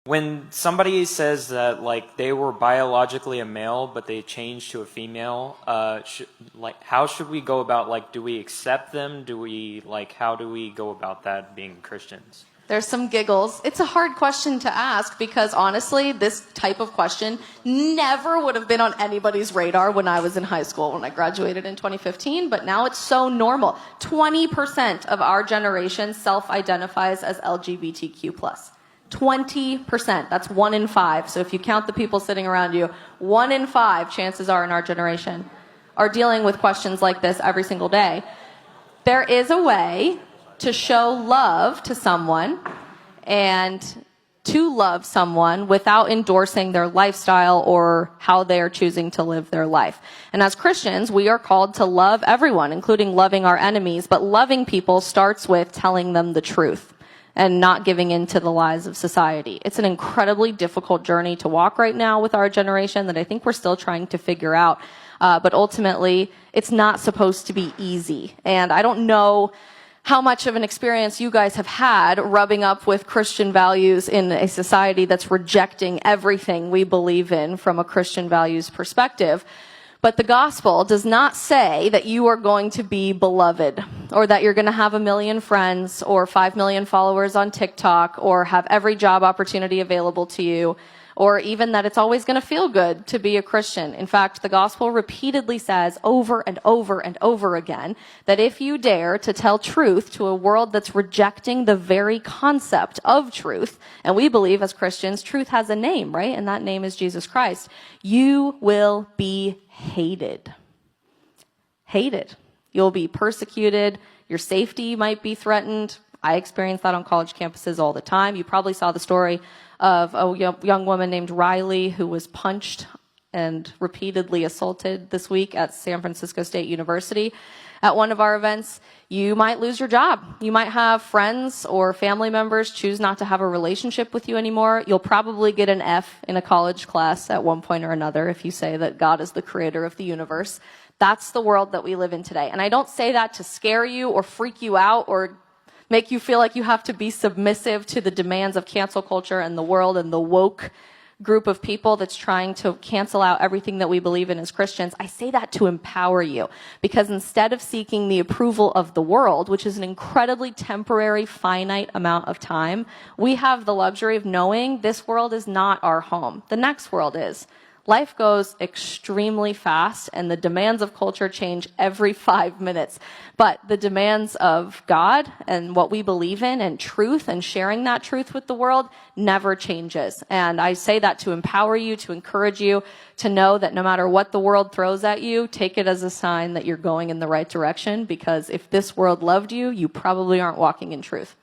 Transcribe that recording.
When somebody says that like they were biologically a male but they changed to a female, how should we go about, like, do we accept them? How do we go about that being Christians? There's some giggles. It's a hard question to ask because honestly, this type of question never would have been on anybody's radar when I was in high school, when I graduated in 2015, but now it's so normal. 20% of our generation self-identifies as LGBTQ+. 20%. That's 1 in 5. So if you count the people sitting around you, 1 in 5, chances are in our generation, are dealing with questions like this every single day. There is a way to show love to someone and to love someone without endorsing their lifestyle or how they are choosing to live their life. And as Christians, we are called to love everyone, including loving our enemies, but loving people starts with telling them the truth and not giving in to the lies of society. It's an incredibly difficult journey to walk right now with our generation that I think we're still trying to figure out. But ultimately, it's not supposed to be easy. And I don't know how much of an experience you guys have had rubbing up with Christian values in a society that's rejecting everything we believe in from a Christian values perspective. But the gospel does not say that you are going to be beloved or that you're going to have 1 million friends or 5 million followers on TikTok or have every job opportunity available to you, or even that it's always going to feel good to be a Christian. In fact, the gospel repeatedly says over and over and over again that if you dare to tell truth to a world that's rejecting the very concept of truth, and we believe as Christians, truth has a name, right? And that name is Jesus Christ. You will be hated. Hated. You'll be persecuted. Your safety might be threatened. I experience that on college campuses all the time. You probably saw the story of a young woman named Riley who was punched and repeatedly assaulted this week at San Francisco State University. At one of our events, you might lose your job. You might have friends or family members choose not to have a relationship with you anymore. You'll probably get an F in a college class at one point or another if you say that God is the creator of the universe. That's the world that we live in today. And I don't say that to scare you or freak you out or make you feel like you have to be submissive to the demands of cancel culture and the world and the woke group of people that's trying to cancel out everything that we believe in as Christians. I say that to empower you, because instead of seeking the approval of the world, which is an incredibly temporary, finite amount of time, we have the luxury of knowing this world is not our home. The next world is. Life goes extremely fast, and the demands of culture change every 5 minutes. But the demands of God and what we believe in and truth and sharing that truth with the world never changes. And I say that to empower you, to encourage you, to know that no matter what the world throws at you, take it as a sign that you're going in the right direction, because if this world loved you, you probably aren't walking in truth.